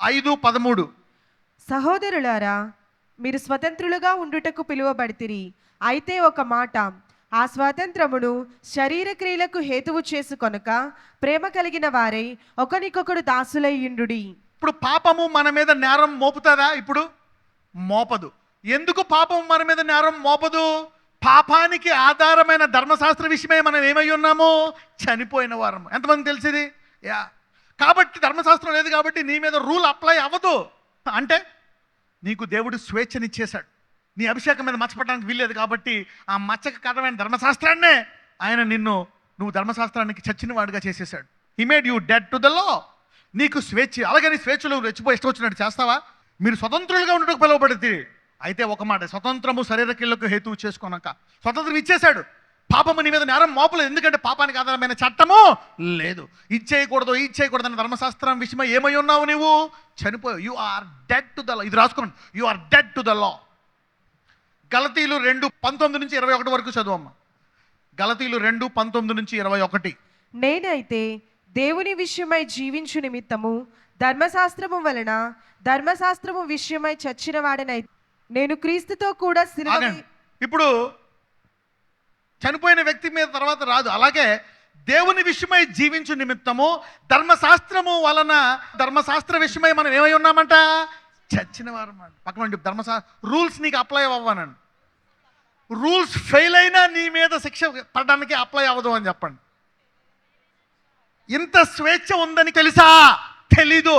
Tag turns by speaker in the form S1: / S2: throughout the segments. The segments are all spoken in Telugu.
S1: 5:13.
S2: సహోదరులారా, మీరు స్వతంత్రులుగా ఉండుటకు పిలువబడితిరి. అయితే ఒక మాట, ఆ స్వాతంత్రమును శరీర క్రియలకు హేతువు చేసుకొనక ప్రేమ కలిగిన వారై ఒకనికొకడు దాసులయ్యుండుడి.
S1: ఇప్పుడు పాపము మన మీద నేరం మోపుతుందా? ఇప్పుడు మోపదు. ఎందుకు పాపం మన మీద నేరం మోపదు? పాపానికి ఆధారమైన ధర్మశాస్త్ర విషయమై మనం ఏమై ఉన్నాము? చనిపోయిన వారం. ఎంతమంది తెలిసింది? యా. కాబట్టి ధర్మశాస్త్రం లేదు కాబట్టి నీ మీద రూల్ అప్లై అవ్వదు. అంటే నీకు దేవుడు స్వేచ్ఛనిచ్చేశాడు. నీ అభిషేకం మీద మచ్చపడడానికి వీల్లేదు కాబట్టి ఆ మచ్చకు కారణమైన ధర్మశాస్త్రాన్నే ఆయన నువ్వు ధర్మశాస్త్రానికి చచ్చిన వాడిగా చేసేసాడు. He made you did to the లా. నీకు స్వేచ్ఛ. అలాగే నీ స్వేచ్ఛలో రెచ్చిపోయి ఇష్టం వచ్చినట్టు చేస్తావా? మీరు స్వతంత్రులుగా ఉండటకు పిలువబడితే. అయితే ఒక మాట, స్వతంత్రము శరీర క్రియలకు హేతువు చేసుకున్నాక స్వతంత్రం ఇచ్చేశాడు. పాపము నీ మీద నేరం మోపలేదు. ఎందుకంటే పాపానికి ఆధారమైన చట్టము లేదు. ఇది చేయకూడదు అన్న ధర్మశాస్త్రం విషయమై ఏమై ఉన్నావు? నువ్వు చనిపోయావు. You are dead to the law. ఇది రాసుకోండి, you are dead to the law. గలతీలు 2:19-21 వరకు చదువమ్మ. గలతీలు 2:19-21.
S2: నేనైతే దేవుని విషయమై జీవించు నిమిత్తము ధర్మశాస్త్రము వలన ధర్మశాస్త్రము విషయమై చచ్చిన వాడనై నేను క్రీస్తుతో కూడా సిలువ
S1: ఆగండి. ఇప్పుడు చనిపోయిన వ్యక్తి మీద తర్వాత రాదు. అలాగే దేవుని విషయమై జీవించు నిమిత్తము ధర్మశాస్త్రము వలన ధర్మశాస్త్ర విషయమై మనం ఏమై ఉన్నామంట? చచ్చిన వారు. పక్కన రూల్స్ నీకు అప్లై అవ్వనండి. రూల్స్ ఫెయిల్ అయినా నీ మీద శిక్ష పడడానికి అప్లై అవ్వదు అని చెప్పండి. ఇంత స్వేచ్ఛ ఉందని తెలుసా? తెలీదు.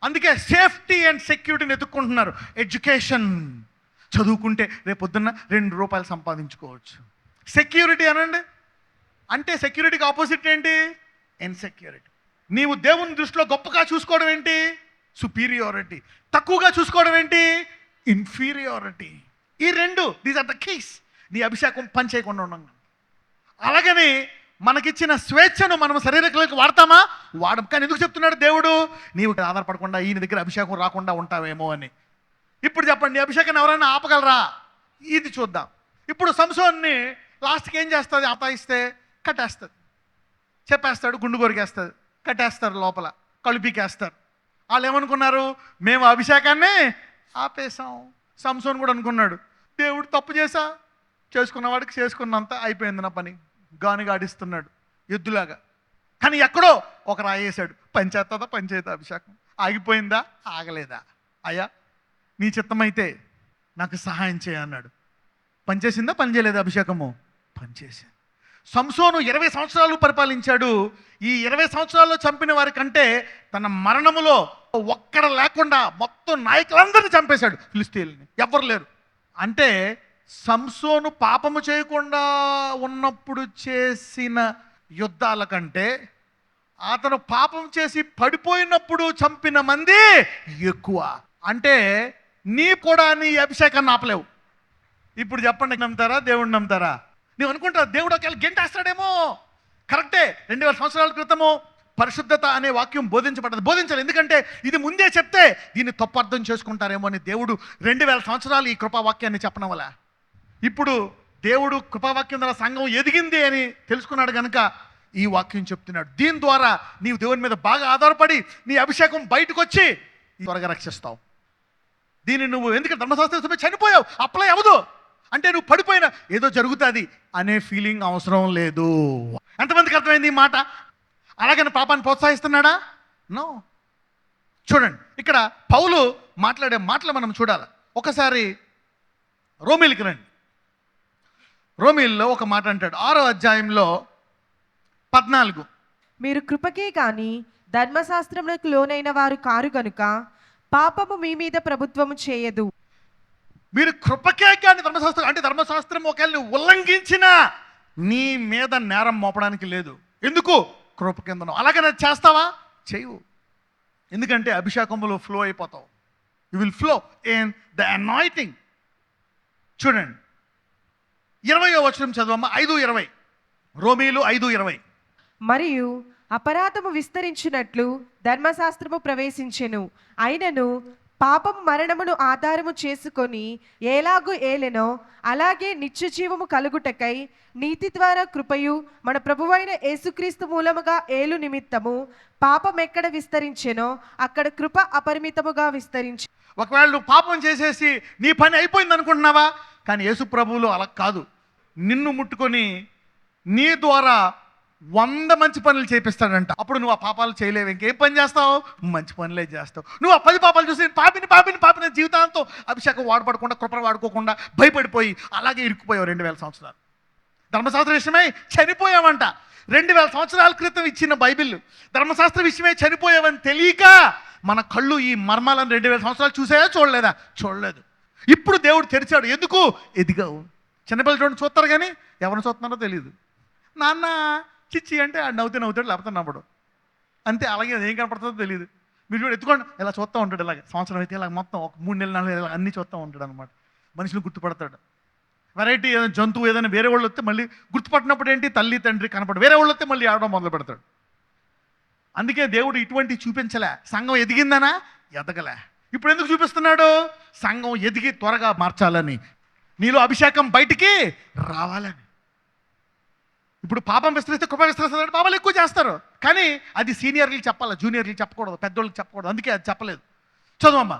S1: అందుకే సేఫ్టీ అండ్ సెక్యూరిటీని ఎత్తుక్కుంటున్నారు. ఎడ్యుకేషన్ చదువుకుంటే రేపొద్దున్న ₹2 సంపాదించుకోవచ్చు. సెక్యూరిటీ అనండి. అంటే సెక్యూరిటీకి ఆపోజిట్ ఏంటి? ఇన్సెక్యూరిటీ. నీవు దేవుని దృష్టిలో గొప్పగా చూసుకోవడం ఏంటి? సుపీరియారిటీ. తక్కువగా చూసుకోవడం ఏంటి? ఇన్ఫీరియారిటీ. ఈ రెండు, దీస్ ఆర్ ద కీస్. నీ అభిషేకం పని చేయకుండా ఉన్నాం. అలాగని మనకిచ్చిన స్వేచ్ఛను మనం శరీరకులకు వాడతామా? వాడం. కానీ ఎందుకు చెప్తున్నాడు దేవుడు? నీవు ఆధారపడకుండా ఈయన దగ్గర అభిషేకం రాకుండా ఉంటావేమో అని. ఇప్పుడు చెప్పండి, అభిషేకాన్ని ఎవరైనా ఆపగలరా? ఇది చూద్దాం. ఇప్పుడు సంసోన్ని లాస్ట్కి ఏం చేస్తుంది? ఆపాయిస్తే కట్టేస్తుంది, చెప్పేస్తాడు, గుండు కొరికేస్తుంది, కట్టేస్తారు, లోపల కళ్ళు పీకేస్తారు. వాళ్ళు ఏమనుకున్నారు? మేము అభిషేకాన్ని ఆపేశాం. సంసోన్ కూడా అనుకున్నాడు, దేవుడు తప్పు చేసుకున్నవాడికి చేసుకున్నంత అయిపోయింది నా పని. గానిగాడిస్తున్నాడు ఎద్దులాగా. కానీ ఎక్కడో ఒక రాయేశాడు. పనిచేస్తుందా? పనిచేత అభిషేకం ఆగిపోయిందా? ఆగలేదా? అయ్యా నీ చిత్తమైతే నాకు సహాయం చేయన్నాడు. పనిచేసిందా? పని చేయలేదా? అభిషేకము పనిచేసింది. సంసోను 20 సంవత్సరాలు పరిపాలించాడు. ఈ 20 సంవత్సరాల్లో చంపిన వారి కంటే తన మరణములో ఒక్కడ లేకుండా మొత్తం నాయకులందరినీ చంపేశాడు. ఫిలిష్తీయుల్ని ఎవ్వరు లేరు. అంటే సంసోను పాపము చేయకుండా ఉన్నప్పుడు చేసిన యుద్ధాల కంటే అతను పాపం చేసి పడిపోయినప్పుడు చంపిన మంది ఎక్కువ. అంటే నీ కూడా నీ అభిషేకాన్ని ఆపలేవు. ఇప్పుడు చెప్పండి, నమ్ముతారా? దేవుడిని నమ్ముతారా? నువ్వు అనుకుంటావు దేవుడు ఒకవేళ గెంటేస్తాడేమో. కరెక్టే. 2000 సంవత్సరాల క్రితము పరిశుద్ధత అనే వాక్యం బోధించాలి. ఎందుకంటే ఇది ముందే చెప్తే దీన్ని తప్పు అర్థం చేసుకుంటారేమో అని దేవుడు 2000 సంవత్సరాలు ఈ కృపావాక్యాన్ని చెప్పడం వల్ల ఇప్పుడు దేవుడు కృపావాక్యం ద్వారా సంఘం ఎదిగింది అని తెలుసుకున్నాడు కనుక ఈ వాక్యం చెప్తున్నాడు. దీని ద్వారా నీవు దేవుని మీద బాగా ఆధారపడి నీ అభిషేకం బయటకు వచ్చి త్వరగా రక్షిస్తావు. దీన్ని నువ్వు ఎందుకంటే ధర్మశాస్త్రం చనిపోయావు, అప్లై అవ్వదు. అంటే నువ్వు పడిపోయినా ఏదో జరుగుతుంది అనే ఫీలింగ్ అవసరం లేదు. ఎంతమందికి అర్థమైంది ఈ మాట? అలాగని పాపాన్ని ప్రోత్సహిస్తున్నాడా? నో. చూడండి, ఇక్కడ పౌలు మాట్లాడే మాటలు మనం చూడాలి. ఒకసారి రోమీలకి రండి. రోమీల్లో ఒక మాట అంటాడు, 6వ అధ్యాయంలో 14.
S2: మీరు కృపకే కాని ధర్మశాస్త్రములకు లోనైన వారు కారు గనుక పాపము మీ మీద ప్రభుత్వము చేయదు.
S1: మీరు కృపకే కానీ ధర్మశాస్త్రం, అంటే ధర్మశాస్త్రం ఒకవేళ నువ్వు ఉల్లంఘించినా నీ మీద నేరం మోపడానికి లేదు. ఎందుకు? కృప కింద. అలాగనే చేస్తావా? చేయవు. ఎందుకంటే అభిషేకంలో ఫ్లో అయిపోతావు. You will flow in the anointing. చూడండి 20వ వచనం చదవమ్మా. 5:20. రోమీలు 5:20.
S2: మరియు అపరాధము విస్తరించినట్లు ధర్మశాస్త్రము ప్రవేశించెను, అయినను పాపం మరణమును ఆధారము చేసుకొని ఎలాగు ఏలెనో అలాగే నిత్య జీవము కలుగుటకై నీతి ద్వారా కృపయు మన ప్రభువైన యేసుక్రీస్తు మూలముగా ఏలు నిమిత్తము పాపం ఎక్కడ విస్తరించెనో అక్కడ కృప అపరిమితముగా విస్తరించి.
S1: ఒకవేళ నువ్వు పాపం చేసేసి నీ పని అయిపోయింది అనుకుంటున్నావా? కానీ యేసు ప్రభువులు అలా కాదు. నిన్ను ముట్టుకొని నీ ద్వారా 100 మంచి పనులు చేపిస్తాడంట. అప్పుడు నువ్వు ఆ పాపాలు చేయలేవు. ఇంకేం పని చేస్తావు? మంచి పనులే చేస్తావు. నువ్వు ఆ 10 పాపాలు చూసి పాపిని జీవితాంతం అభిషేకం వాడపడకుండా, కృపను వాడుకోకుండా భయపడిపోయి అలాగే ఇరుక్కుపోయావు 2000 సంవత్సరాలు. ధర్మశాస్త్ర విషయమై చనిపోయావంట. 2000 సంవత్సరాల క్రితం ఇచ్చిన బైబిల్ ధర్మశాస్త్ర విషయమై చనిపోయావని తెలియక మన కళ్ళు ఈ మర్మాలను 2000 సంవత్సరాలు చూసాయా? చూడలేదా? చూడలేదు. ఇప్పుడు దేవుడు తెరిచాడు. ఎందుకు? ఎదిగావు. చిన్నపిల్లలు చూడండి, చూస్తారు కానీ ఎవరిని చూస్తున్నారో తెలియదు. నాన్న చిచ్చి అంటే ఆ నవ్వుతాడు, లేకపోతే నవ్వడు అంతే. అలాగే ఏం కనపడుతుందో తెలియదు. మీరు చూడు, ఎత్తుకోండి, ఇలా చూస్తూ ఉంటాడు. ఇలాగ సంవత్సరం అయితే ఇలా మొత్తం ఒక 3 నెలలు 4 నెలలు అన్నీ చూస్తూ ఉంటాడు అనమాట. మనుషులు గుర్తుపడతాడు. వెరైటీ ఏదైనా జంతువు ఏదైనా వేరే వాళ్ళు వస్తే మళ్ళీ గుర్తుపట్టినప్పుడు ఏంటి, తల్లి తండ్రి కనపడు. వేరే వాళ్ళు వస్తే మళ్ళీ ఆడడం మొదలు పెడతాడు. అందుకే దేవుడు ఇటువంటి చూపించలే. సంఘం ఎదిగిందనా? ఎదగలే. ఇప్పుడు ఎందుకు చూపిస్తున్నాడు? సంఘం ఎదిగి త్వరగా మార్చాలని, నీలో అభిషేకం బయటికి రావాలని. ఇప్పుడు పాపం విస్తరిస్తే కృప విస్తరిస్తుంది. పాపాలు ఎక్కువ చేస్తారు, కానీ అది సీనియర్లకు చెప్పాలి, జూనియర్లకు చెప్పకూడదు, పెద్దోళ్ళకి చెప్పకూడదు. అందుకే అది చెప్పలేదు. చదువమ్మా.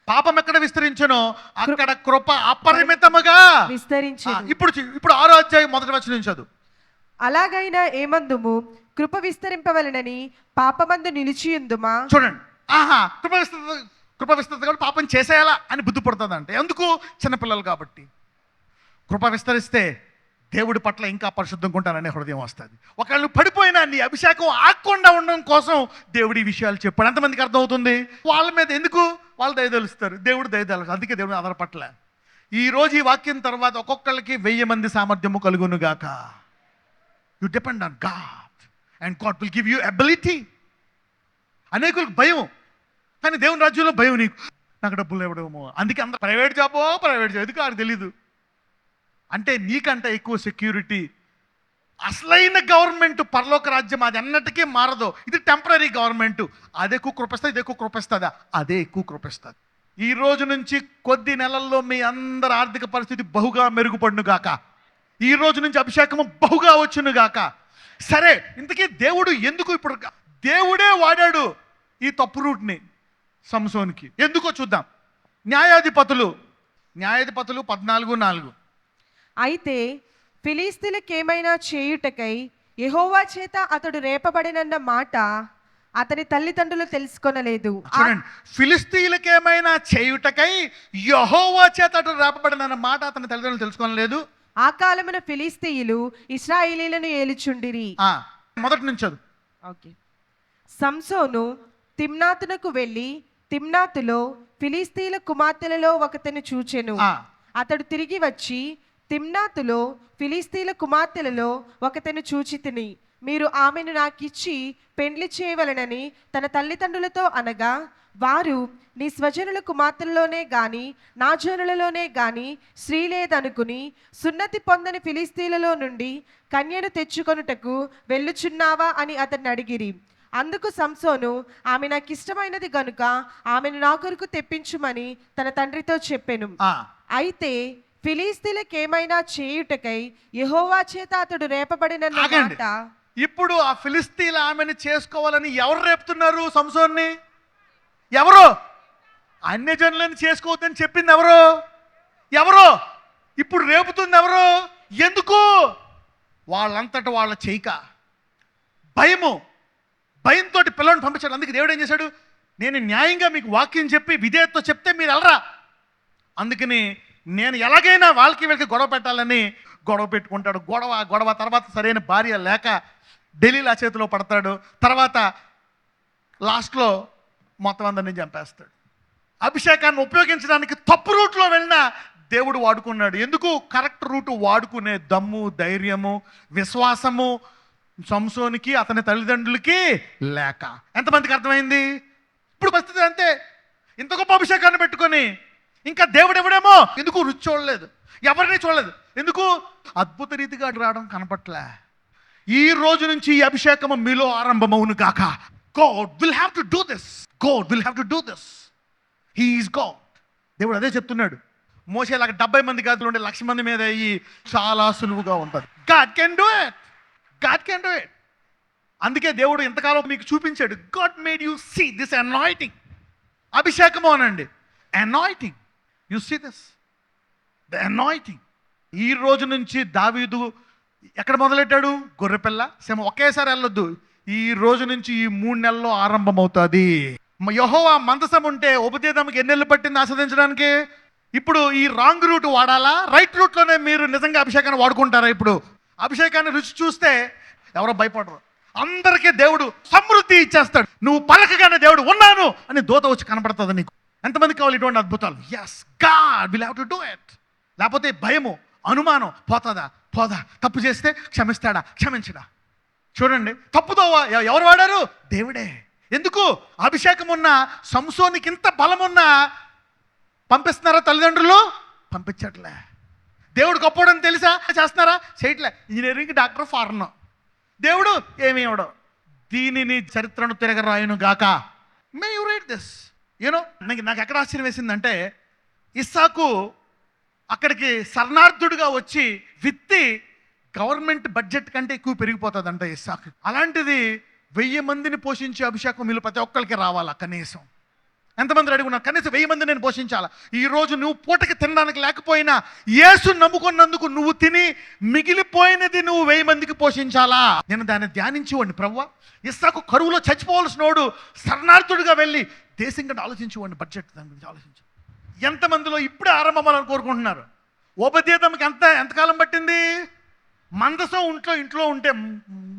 S1: పాపం ఎక్కడ విస్తరించనో అక్కడ కృప అపరిమితముగా
S2: విస్తరించెను.
S1: ఇప్పుడు 6వ అధ్యాయం 1వ వచనం చదువు.
S2: అలాగైనా ఏమందుము, కృప విస్తరింపవలనని పాపమందు నిలిచియుందుమా?
S1: చూడండి, కృప విస్తృత కాబట్టి పాపం చేసేయాలా అని బుద్ధి పడుతుందంటే ఎందుకు? చిన్నపిల్లలు కాబట్టి. కృప విస్తరిస్తే దేవుడి పట్ల ఇంకా పరిశుద్ధంగా ఉంటాననే హృదయం వస్తుంది. ఒకవేళ నువ్వు పడిపోయినా నీ అభిషేకం ఆగకుండా ఉండడం కోసం దేవుడి విషయాలు చెప్పాడు. ఎంతమందికి అర్థమవుతుంది? వాళ్ళ మీద ఎందుకు? వాళ్ళు దయదలుస్తారు, దేవుడు దయదలు. అందుకే దేవుడు ఆధారపట్ల. ఈరోజు ఈ వాక్యం తర్వాత ఒక్కొక్కరికి 1000 మంది సామర్థ్యము కలుగును గాక. You depend on God and God will give you ability. అనేకులకు భయం, కానీ దేవుని రాజ్యంలో భయం. నాకు డబ్బులు ఇవ్వడమో, అందుకే అందరూ ప్రైవేట్ జాబ్ ఎందుకు నాకు తెలీదు. అంటే నీకంటే ఎక్కువ సెక్యూరిటీ. అసలైన గవర్నమెంట్ పరలోక రాజ్యం, అది అన్నటికీ మారదు. ఇది టెంపరీ గవర్నమెంట్. అది ఎక్కువ కృపిస్తుంది, ఇది ఎక్కువ కృపిస్తుందా? అదే ఎక్కువ కృపిస్తుంది. ఈ రోజు నుంచి కొద్ది నెలల్లో మీ అందరి ఆర్థిక పరిస్థితి బహుగా మెరుగుపడును గాక. ఈ రోజు నుంచి అభిషేకము బహుగా వచ్చును గాక. సరే, ఇంతకీ దేవుడు ఎందుకు ఇప్పుడు దేవుడే వాడాడు ఈ తప్పు రూట్ని సంసోన్కి? ఎందుకో చూద్దాం. న్యాయాధిపతులు 14:4.
S2: అయితే ఫిలిస్తీయులకేమైనా చేయుటకై యెహోవా చేత అతడు రేపబడినన్న మాట అతని తల్లిదండ్రులు తెలుసుకొనలేదు.
S1: చూడండి, ఫిలిస్తీయులకేమైనా చేయుటకై యెహోవా చేత అతడు రేపబడినన్న మాట అతని తల్లిదండ్రులు తెలుసుకోనలేదు.
S2: ఆ కాలమున ఫిలిస్తీయులు ఇశ్రాయేలీయులను ఏలుచుండిరి.
S1: మొదటి నుంచి చదువు.
S2: ఓకే. సంసోను తిమ్నాతునకు వెళ్ళి తిమ్నాతులో ఫిలిస్తీయుల కుమార్తెలలో ఒకతను చూచెను. అతడు తిరిగి వచ్చి తిమ్నాతులో ఫిలిస్తీయుల కుమార్తెలలో ఒకతను చూచితిని, మీరు ఆమెను నాకిచ్చి పెండ్లి చేయవలనని తన తల్లిదండ్రులతో అనగా, వారు నీ స్వజనుల కుమార్తెలలోనే గాని నా జనులలోనే గాని స్త్రీ లేదనుకుని సున్నతి పొందని ఫిలిస్తీయులలో నుండి కన్యను తెచ్చుకొనుటకు వెళ్ళుచున్నావా అని అతన్ని అడిగిరి. అందుకు సంసోను, ఆమె నాకు ఇష్టమైనది గనుక ఆమెను నా కొరకు తెప్పించుమని తన తండ్రితో చెప్పెను. అయితే ఫిలిస్తీయులకేమైనా చేయుటకై యెహోవా చేత అతడు రేపబడిన మాట.
S1: ఇప్పుడు ఆ ఫిలిస్తీయుల ఆమెను చేసుకోవాలని ఎవరు రేపుతున్నారు సంసోన్ని? ఎవరు? అన్యజనులను చేసుకోవద్దని చెప్పింది ఎవరు? ఇప్పుడు రేపుతుంది ఎవరు? ఎందుకు? వాళ్ళంతట వాళ్ళ చేయక భయంతో పిల్లల్ని పంపించాడు. అందుకే దేవుడు ఏం చేశాడు? నేను న్యాయంగా మీకు వాక్యం చెప్పి విధేయతతో చెప్తే మీరు వెళ్ళరా. అందుకని నేను ఎలాగైనా వీళ్ళకి గొడవ పెట్టాలని గొడవ పెట్టుకుంటాడు. గొడవ తర్వాత సరైన భార్య లేక ఢిల్లీలో చేతిలో పడతాడు. తర్వాత లాస్ట్లో మొత్తం అందరినీ చంపేస్తాడు. అభిషేకాన్ని ఉపయోగించడానికి తప్పు రూట్లో వెళ్ళినా దేవుడు వాడుకున్నాడు. ఎందుకు? కరెక్ట్ రూటు వాడుకునే దమ్ము, ధైర్యము, విశ్వాసము సంసోనికి అతని తల్లిదండ్రులకి లేక. ఎంతమందికి అర్థమైంది? ఇప్పుడు పరిస్థితి అంతే. ఇంత గొప్ప అభిషేకాన్ని పెట్టుకొని ఇంకా దేవుడు ఎవడేమో ఎందుకు రుచి చూడలేదు, ఎవరిని చూడలేదు. ఎందుకు? అద్భుత రీతిగా రావడం కనపట్లే. ఈ రోజు నుంచి ఈ అభిషేకము మీలో ఆరంభమవును కాక. God will have to do this. He is God. దేవుడు అదే చెప్తున్నాడు. మోసేలాగా 70 మంది గాదులు ఉండే 1,00,000 మంది మీద అయ్యి చాలా సులువుగా ఉంటుంది. God can do it. God can do it. అందుకే దేవుడు ఇంతకాలం మీకు చూపించాడు. God made you see this anointing. అభిషేకము అనండి, anointing. You see this the anointing. ఈ రోజు నుంచి దావీదు ఎక్కడ మొదలెట్టాడు? గొర్రెపిల్ల సింహం. ఒకేసారి వెళ్ళొద్దు. ఈ రోజు నుంచి ఈ 3 నెలల్లో ఆరంభమవుతుంది. యెహోవా మందసం ఉంటే ఉపదేశంకి ఎన్ని నెలలు పట్టింది ఆస్వాదించడానికి? ఇప్పుడు ఈ రాంగ్ రూట్ వాడాలా? రైట్ రూట్లోనే మీరు నిజంగా అభిషేకాన్ని వాడుకుంటారా? ఇప్పుడు అభిషేకాన్ని రుచి చూస్తే ఎవరో భయపడరు. అందరికీ దేవుడు సమృద్ధి ఇచ్చేస్తాడు. నువ్వు పలకగానే దేవుడు ఉన్నాను అని దూత వచ్చి కనపడుతుంది నీకు. ఎంతమంది కావాలి ఇటువంటి అద్భుతాలు? Yes, God will have to do it. లేకపోతే భయము, అనుమానం, పోదా, తప్పు చేస్తే క్షమిస్తాడా, క్షమించడా? చూడండి, తప్పుతో ఎవరు వాడారు? దేవుడే. ఎందుకు? అభిషేకం ఉన్న సంసోనికి ఇంత బలం ఉన్నా పంపిస్తున్నారా తల్లిదండ్రులు? పంపించట్లే. దేవుడు గొప్పవాడని తెలుసా? చేస్తున్నారా? చేయట్లే. Engineering, doctor, foreign. దేవుడు ఏమి ఇవ్వడు. దీనిని చరిత్రను తిరగరాయును గాక. May you right this. You know, నాకు ఎక్కడ ఆశ్చర్యం వేసిందంటే, ఇస్సాకు అక్కడికి శరణార్థుడిగా వచ్చి విత్తి గవర్నమెంట్ బడ్జెట్ కంటే ఎక్కువ పెరిగిపోతుందంట ఇస్సాకు. అలాంటిది 1000 మందిని పోషించే అభిషేకం వీళ్ళు ప్రతి ఒక్కరికి రావాలా? కనీసం ఎంతమంది రెడీ ఉన్నారు? కనీసం 1000 మంది నేను పోషించాలా. ఈరోజు నువ్వు పూటకి తినడానికి లేకపోయినా యేసు నమ్ముకున్నందుకు నువ్వు తిని మిగిలిపోయినది నువ్వు 1000 మందికి పోషించాలా. నేను దాన్ని ధ్యానించేవాడిని. ప్రభువా, ఇస్సాకు కరువులో చచ్చిపోవలసినోడు శరణార్థుడిగా వెళ్ళి దేశం కంటే ఆలోచించేవాడిని. బడ్జెట్ దాని గురించి ఆలోచించు. ఎంతమందిలో ఇప్పుడే ఆరంభమాలని కోరుకుంటున్నారు? ఉపదేశంకి ఎంతకాలం పట్టింది? మందసం ఇంట్లో ఉంటే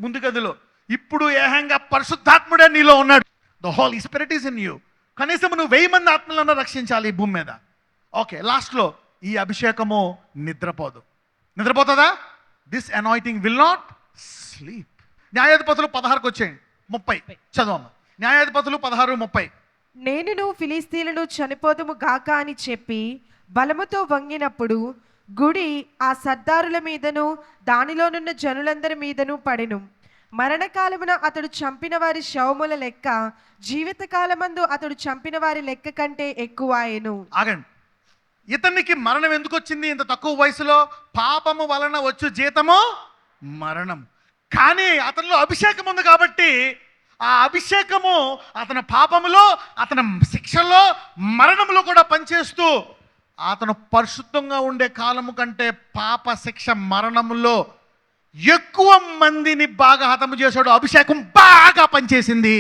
S1: ముందు గదిలో, ఇప్పుడు ఏహంగా పరిశుద్ధాత్ముడే నీలో ఉన్నాడు. The Holy Spirit is in you. కనీసం నువ్వు 1000 మంది ఆత్మలను రక్షించాలి ఈ భూమి మీద. ఓకే, లాస్ట్లో ఈ అభిషేకము నిద్రపోతుందా? This anointing will not sleep. న్యాయాధిపతులు 16కి వచ్చేయండి. 30 చదవమ్మా. న్యాయాధిపతులు 16:30.
S2: నేనును ఫిలిస్తీయులను చనిపోదుము గాక అని చెప్పి బలముతో వంగినప్పుడు గుడి ఆ సర్దారుల మీదను దానిలోనున్న జనులందరి మీదను పడెను. మరణకాలమున అతడు చంపిన వారి శవముల లెక్క జీవితకాలమందు అతడు చంపిన వారి లెక్క కంటే ఎక్కువ ఆయను.
S1: ఆగండి. ఇతనికి మరణం ఎందుకు వచ్చింది ఇంత తక్కువ వయసులో? పాపము వలన వచ్చు జీతము మరణం. కానీ అతనిలో అభిషేకం ఉంది కాబట్టి ఆ అభిషేకము అతని పాపములో, అతని శిక్షలో, మరణంలో కూడా పనిచేస్తూ అతను పరిశుద్ధంగా ఉండే కాలము కంటే పాప శిక్ష, మరణంలో ఎక్కువ మందిని బాగా హతము చేశాడు. అభిషేకం బాగా పనిచేసింది.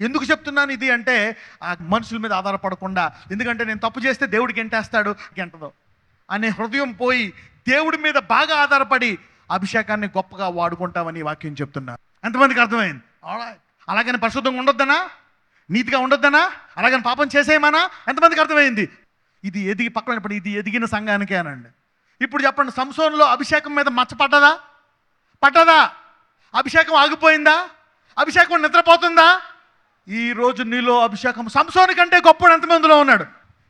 S1: ఎందుకు చెప్తున్నాను ఇది అంటే, ఆ మనుషుల మీద ఆధారపడకుండా, ఎందుకంటే నేను తప్పు చేస్తే దేవుడికి గెంటదో అనే హృదయం పోయి దేవుడి మీద బాగా ఆధారపడి అభిషేకాన్ని గొప్పగా వాడుకుంటామని వాక్యం చెప్తున్నా. ఎంతమందికి అర్థమైంది? అలాగని పరిశుద్ధంగా ఉండొద్దనా? నీతిగా ఉండొద్దనా? అలాగని పాపం చేసేయమనా? ఎంతమందికి అర్థమైంది? ఇది పక్కన ఇది ఎదిగిన సంఘానికే అనండి. ఇప్పుడు చెప్పండి, సంసోన్లో అభిషేకం మీద మచ్చ పట్టదా? అభిషేకం ఆగిపోయిందా? అభిషేకం నిద్రపోతుందా? ఈరోజు నీలో అభిషేకం సంసోని కంటే గొప్పడు ఎంతమందిలో ఉన్నాడు?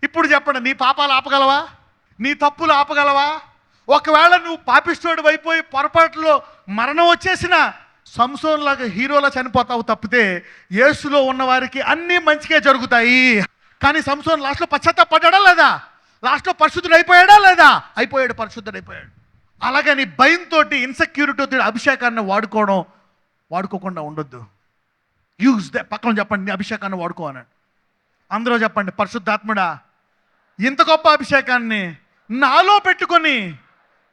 S1: ఇప్పుడు చెప్పండి, నీ పాపాలు ఆపగలవా? నీ తప్పులు ఆపగలవా? ఒకవేళ నువ్వు పాపిస్తోడు అయిపోయి పొరపాటులో మరణం వచ్చేసినా సంసోన్ లాగా హీరోలా చనిపోతావు తప్పితే యేసులో ఉన్న వారికి అన్నీ మంచిగా జరుగుతాయి. కానీ సంసోన్ లాస్ట్లో పశ్చాత్తాపడ్డా లేదా? లాస్ట్లో పరిశుద్ధుడు అయిపోయాడా లేదా? అయిపోయాడు, పరిశుద్ధుడు అయిపోయాడు. అలాగని భయంతో, ఇన్సెక్యూరిటీతో అభిషేకాన్ని వాడుకోకుండా ఉండొద్దు. Use the. పక్కన చెప్పండి, అభిషేకాన్ని వాడుకో అన్నాడు. అందరూ చెప్పండి, పరిశుద్ధాత్ముడా, ఇంత గొప్ప అభిషేకాన్ని నాలో పెట్టుకొని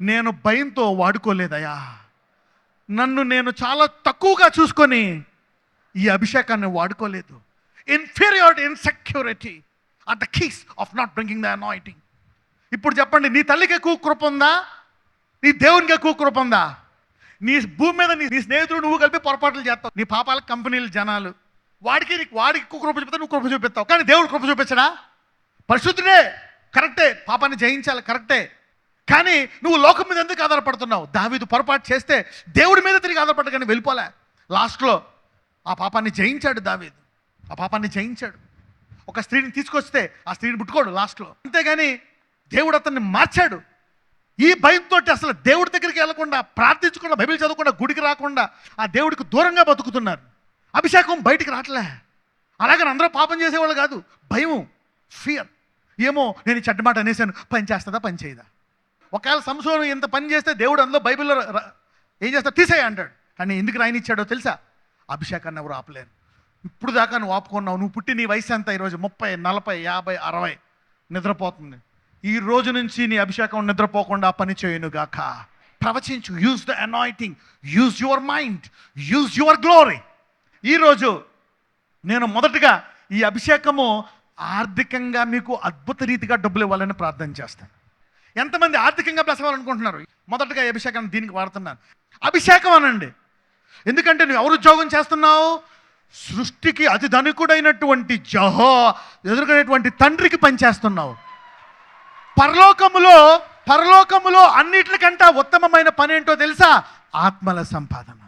S1: నేను భయంతో వాడుకోలేదయా. నన్ను నేను చాలా తక్కువగా చూసుకొని ఈ అభిషేకాన్ని వాడుకోలేదు. Inferiority, insecurity are the keys of not bringing the anointing. ఇప్పుడు చెప్పండి, నీ తల్లికి ఎక్కువ కృప ఉందా? నీ దేవునికి ఎక్కువ కృప ఉందా? నీ భూమి మీద నీ స్నేహితుడు నువ్వు కలిపి పొరపాట్లు చేస్తావు. నీ పాపాలకు కంపెనీలు, జనాలు, వాడికి ఎక్కువ కృప చూపిస్తావు, నువ్వు కృప చూపిస్తావు. కానీ దేవుడు కృప చూపించడా? పరిశుద్ధుడే, కరెక్టే, పాపాన్ని జయించాలి, కరెక్టే. కానీ నువ్వు లోకం మీద ఎందుకు ఆధారపడుతున్నావు? దావీదు పొరపాటు చేస్తే దేవుడి మీద తిరిగి ఆధారపడ్డా కానీ వెళ్ళిపోలే. లాస్ట్లో ఆ పాపాన్ని జయించాడు దావీదు. ఆ పాపాన్ని జయించాడు. ఒక స్త్రీని తీసుకొస్తే ఆ స్త్రీని ముట్టుకోడు లాస్ట్లో. అంతేగాని దేవుడు అతన్ని మార్చాడు. ఈ భయంతో అసలు దేవుడి దగ్గరికి వెళ్లకుండా, ప్రార్థించకుండా, బైబిల్ చదవకుండా, గుడికి రాకుండా ఆ దేవుడికి దూరంగా బతుకుతున్నారు. అభిషేకం బయటికి రావట్లే. అలాగని అందరూ పాపం చేసేవాళ్ళు కాదు. భయం, ఫియర్. ఏమో నేను ఈ చెడ్డ మాట అనేసాను, పని చేస్తుందా పని చేయదా? ఒకవేళ సంసోను ఇంత పని చేస్తే దేవుడు అందులో బైబిల్లో ఏం చేస్తా తీసేయ అంటాడు. కానీ ఎందుకు రాయనిచ్చాడో తెలుసా? అభిషేకాన్ని ఎవరు ఆపలేరు. ఇప్పుడు దాకా నువ్వు ఆపుకున్నావు. నువ్వు పుట్టి నీ వయసు ఎంత? ఈరోజు 30, 40, 50, 60 నిద్రపోతుంది. ఈ రోజు నుంచి నీ అభిషేకం నిద్రపోకుండా పని చేయనుగాక. ప్రవచించు. Use the anointing, use your mind, use your glory. ఈరోజు నేను మొదటగా ఈ అభిషేకము ఆర్థికంగా మీకు అద్భుత రీతిగా డబ్బులు ఇవ్వాలని ప్రార్థన చేస్తాను. ఎంతమంది ఆర్థికంగా బ్లెస్ అవ్వాలనుకుంటున్నారు? మొదటగా ఈ అభిషేకాన్ని దీనికి వాడుతున్నాను. అభిషేకం అనండి. ఎందుకంటే నువ్వు ఎవరు ఉద్యోగం చేస్తున్నావు? సృష్టికి అతి ధనికుడైనటువంటి ఎదుర్కొనేటువంటి తండ్రికి పనిచేస్తున్నావు. పరలోకములో అన్నిటికంటే ఉత్తమమైన పని ఏంటో తెలుసా? ఆత్మల సంపాదన,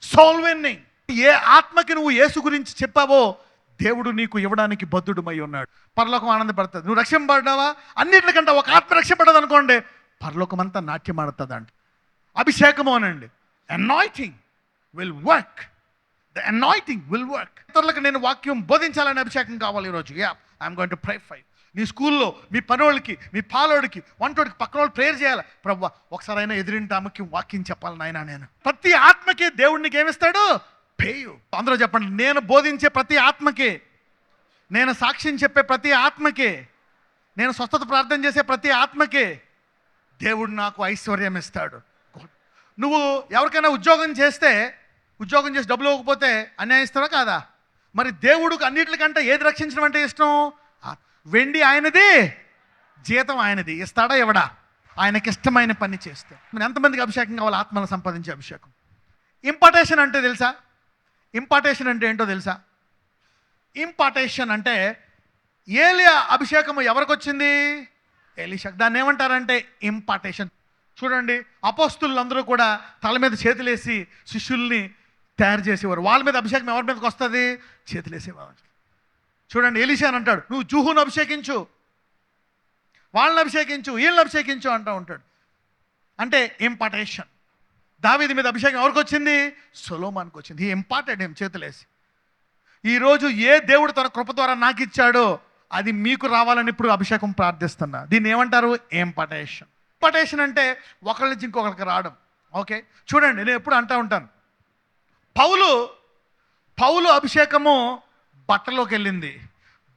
S1: సోల్ విన్నింగ్. ఏ ఆత్మకి నువ్వు యేసు గురించి చెప్పావో దేవుడు నీకు ఇవ్వడానికి బద్ధుడుమై ఉన్నాడు. పరలోకం ఆనందపడుతుంది. నువ్వు రక్షింపబడ్డావా? అన్నిటికంటే ఒక ఆత్మ రక్షింపడదు అనుకోండి, పరలోకం అంతా నాట్యం ఆడుతుంది అంట. అభిషేకము అనండి. Anointing will work. The anointing will work. ఇతరులకు నేను వాక్యం బోధించాలనే అభిషేకం కావాలి ఈరోజు. I'm going to pray for you. నీ స్కూల్లో మీ పనోళ్ళకి, మీ పాలోడికి, వంటోడికి, పక్కన వాళ్ళు ప్రేయర్ చేయాలి. ప్రభువా ఒకసారైనా ఎదురింటి ఆమెకి వాక్యం చెప్పాలి నాయన. నేను ప్రతి ఆత్మకి దేవుడికి ఏమిస్తాడు? పేయు. అందరూ చెప్పండి, నేను బోధించే ప్రతి ఆత్మకి, నేను సాక్ష్యం చెప్పే ప్రతి ఆత్మకి, నేను స్వస్థత ప్రార్థన చేసే ప్రతి ఆత్మకి దేవుడు నాకు ఐశ్వర్యం ఇస్తాడు. నువ్వు ఎవరికైనా ఉద్యోగం చేసి డబ్బులు ఇవ్వకపోతే అన్యాయం ఇస్తావా కాదా? మరి దేవుడికి అన్నిటికంటే ఏది రక్షించడం అంటే ఇష్టం? వెండి ఆయనది, జీతం ఆయనది. ఇస్తాడా ఇవ్వడా? ఆయనకి ఇష్టమైన పని చేస్తే. మరి ఎంతమందికి అభిషేకం కావాలి? ఆత్మను సంపాదించే అభిషేకం. ఇంపార్టేషన్ అంటే తెలుసా? ఇంపార్టేషన్ అంటే ఏంటో తెలుసా? ఇంపార్టేషన్ అంటే ఏలియా అభిషేకం ఎవరికి వచ్చింది? ఎలీషాకు. దాన్ని ఏమంటారంటే ఇంపార్టేషన్. చూడండి, అపోస్తులందరూ కూడా తల మీద చేతులేసి శిష్యుల్ని తయారు చేసేవారు. వాళ్ళ మీద అభిషేకం ఎవరి మీదకి వస్తుంది? చేతులేసేవారు. చూడండి, ఎలీషా అని అంటాడు, నువ్వు జూహును అభిషేకించు, వాళ్ళని అభిషేకించు, వీళ్ళని అభిషేకించు అంటూ ఉంటాడు. అంటే ఇంపార్టేషన్. దావీదు మీద అభిషేకం ఎవరికి వచ్చింది? సొలొమోనుకి వచ్చింది. ఈ ఇంపార్టెంట్ ఏం చేతులేసి. ఈరోజు ఏ దేవుడు తన కృప ద్వారా నాకు ఇచ్చాడో అది మీకు రావాలని ఇప్పుడు అభిషేకం ప్రార్థిస్తున్నా. దీన్ని ఏమంటారు? ఇంపార్టేషన్. ఇంపార్టేషన్ అంటే ఒకరి నుంచి ఇంకొకరికి రావడం. ఓకే, చూడండి, నేను ఎప్పుడు అంటూ ఉంటాను, పౌలు అభిషేకము బట్టలోకి వెళ్ళింది,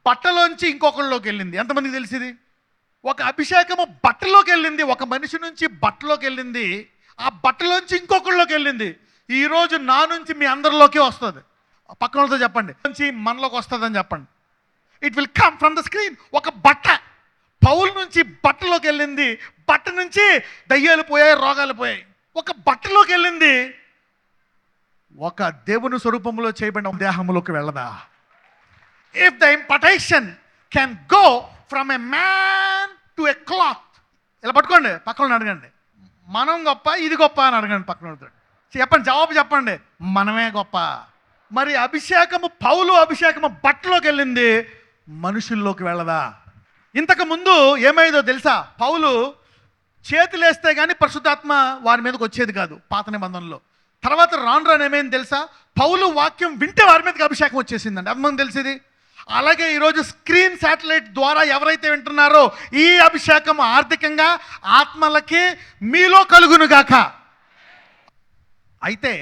S1: బట్టలోంచి ఇంకొకరిలోకి వెళ్ళింది. ఎంతమందికి తెలిసింది? ఒక అభిషేకము బట్టలోకి వెళ్ళింది, ఒక మనిషి నుంచి బట్టలోకి వెళ్ళింది, ఆ బట్టలోంచి ఇంకొకరిలోకి వెళ్ళింది. ఈరోజు నా నుంచి మీ అందరిలోకి వస్తుంది. పక్కనతో చెప్పండి, నుంచి మనలోకి వస్తుందని చెప్పండి. It will come from the screen. ఒక బట్ట పౌలు నుంచి బట్టలోకి వెళ్ళింది, బట్ట నుంచి దయ్యాలు పోయాయి, రోగాలు పోయాయి. ఒక బట్టలోకి వెళ్ళింది, ఒక దేవుని స్వరూపంలో చేయబడిన దేహంలోకి వెళ్ళదా? If the impartation can go from a man to a cloth. ఇలా పట్టుకోండి, పక్కన అడగండి, మనం గొప్ప ఇది గొప్ప అని అడగండి. పక్కన చెప్పండి, జవాబు చెప్పండి, మనమే గొప్ప. మరి పౌలు అభిషేకము బట్టలోకి వెళ్ళింది, మనుషుల్లోకి వెళ్ళదా? ఇంతకు ముందు ఏమైందో తెలుసా? పౌలు చేతులేస్తే కానీ పరిశుద్ధాత్మ వారి మీదకి వచ్చేది కాదు పాత నిబంధనలో. తర్వాత రాను ఏమైంది తెలుసా? పౌలు వాక్యం వింటే వారి మీదకి అభిషేకం వచ్చేసిందండి. అది తెలిసేది. అలాగే ఈరోజు స్క్రీన్ శాటిలైట్ ద్వారా ఎవరైతే వింటున్నారో ఈ అభిషేకం ఆర్థికంగా ఆత్మలకి మీలో కలుగునుగాక. అయితే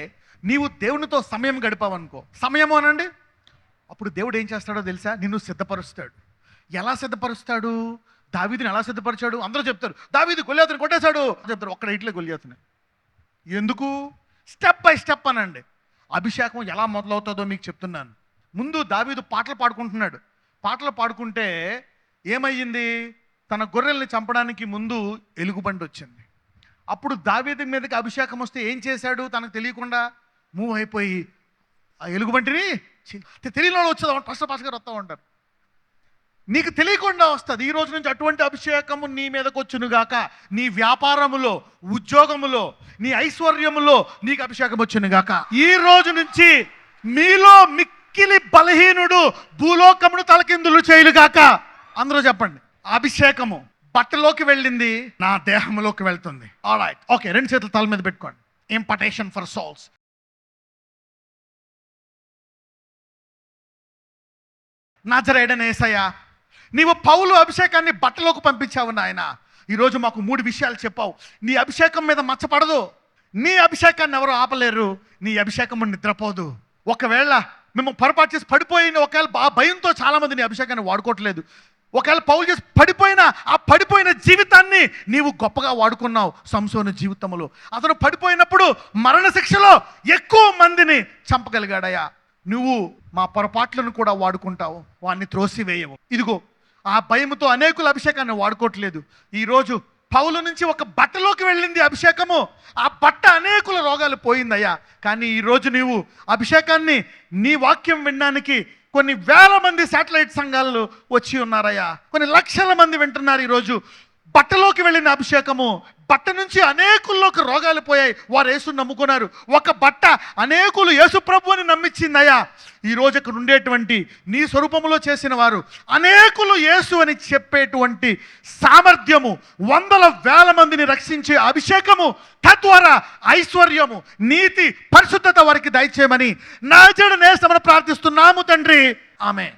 S1: నీవు దేవునితో సమయం గడిపావనుకో, సమయము అనండి, అప్పుడు దేవుడు ఏం చేస్తాడో తెలుసా? నిన్ను సిద్ధపరుస్తాడు. ఎలా సిద్ధపరుస్తాడు? దావీదుని ఎలా సిద్ధపరిచాడు? అందరూ చెప్తారు, దావీదు గొల్యాతుని కొట్టేశాడు చెప్తారు. ఒక్కడ ఇట్లే గొల్యాతుని. ఎందుకు? స్టెప్ బై స్టెప్ అనండి. అభిషేకం ఎలా మొదలవుతుందో మీకు చెప్తున్నాను. ముందు దావీదు పాటలు పాడుకుంటున్నాడు. పాటలు పాడుకుంటే ఏమయ్యింది? తన గొర్రెల్ని చంపడానికి ముందు ఎలుగుబంటి వచ్చింది. అప్పుడు దావీదు మీదకి అభిషేకం వస్తే ఏం చేశాడు? తనకు తెలియకుండా మూవ్ అయిపోయి ఆ ఎలుగుబంటిని తెలియని వాళ్ళు వచ్చేది పాస్టర్ గారు వస్తూ ఉంటారు. నీకు తెలియకుండా వస్తుంది. ఈ రోజు నుంచి అటువంటి అభిషేకము నీ మీదకి వచ్చునుగాక. నీ వ్యాపారములో, ఉద్యోగములో, నీ ఐశ్వర్యములో నీకు అభిషేకం వచ్చునుగాక. ఈ రోజు నుంచి మీలో మిక్కిలి బలహీనుడు భూలోకమును తలకిందులు చేయులుగాక. అందరూ చెప్పండి, అభిషేకము బట్టలోకి వెళ్ళింది, నా దేహంలోకి వెళ్తుంది. ఆల్రైట్, ఓకే, రెండు చేతులు తల మీద పెట్టుకోండి. Impartation for souls. నజరేయుడైన యేసయ్య, నీవు పౌలు అభిషేకాన్ని బట్టలోకి పంపించావు నాయన. ఈరోజు మాకు 3 విషయాలు చెప్పావు. నీ అభిషేకం మీద మచ్చపడదు, నీ అభిషేకాన్ని ఎవరు ఆపలేరు, నీ అభిషేకం నిద్రపోదు. ఒకవేళ మేము పొరపాటు చేసి పడిపోయిన, ఒకవేళ భయంతో చాలామంది నీ అభిషేకాన్ని వాడుకోవట్లేదు. ఒకవేళ పౌలు చేసి పడిపోయిన ఆ పడిపోయిన జీవితాన్ని నీవు గొప్పగా వాడుకున్నావు. సంసోను జీవితంలో అతను పడిపోయినప్పుడు మరణశిక్షలో ఎక్కువ మందిని చంపగలిగాడయ్యా. నువ్వు మా పొరపాట్లను కూడా వాడుకుంటావు, వాడిని త్రోసివేయవు. ఇదిగో ఆ భయముతో అనేకుల అభిషేకాన్ని వాడుకోవట్లేదు. ఈరోజు పౌలు నుంచి ఒక బట్టలోకి వెళ్ళింది అభిషేకము, ఆ బట్ట అనేకుల రోగాలు పోయిందయ్యా. కానీ ఈరోజు నీవు అభిషేకాన్ని నీ వాక్యం వినడానికి కొన్ని వేల మంది శాటిలైట్ సంఘాలు వచ్చి ఉన్నారయ్యా, కొన్ని లక్షల మంది వింటున్నారు. ఈరోజు బట్టలోకి వెళ్ళిన అభిషేకము, బట్ట నుంచి అనేకుల్లోకి రోగాలు పోయాయి, వారు యేసుని నమ్ముకున్నారు. ఒక బట్ట అనేకులు యేసు ప్రభువుని నమ్మించిందయ్యా. ఈరోజు ఇక్కడ ఉండేటువంటి నీ స్వరూపములో చేసిన వారు అనేకులు యేసు అని చెప్పేటువంటి సామర్థ్యము, వందల వేల మందిని రక్షించే అభిషేకము, తద్వారా ఐశ్వర్యము, నీతి, పరిశుద్ధత వారికి దయచేయమని నజరేయుడైన యేసుని ప్రార్థిస్తున్నాము తండ్రి, ఆమేన్.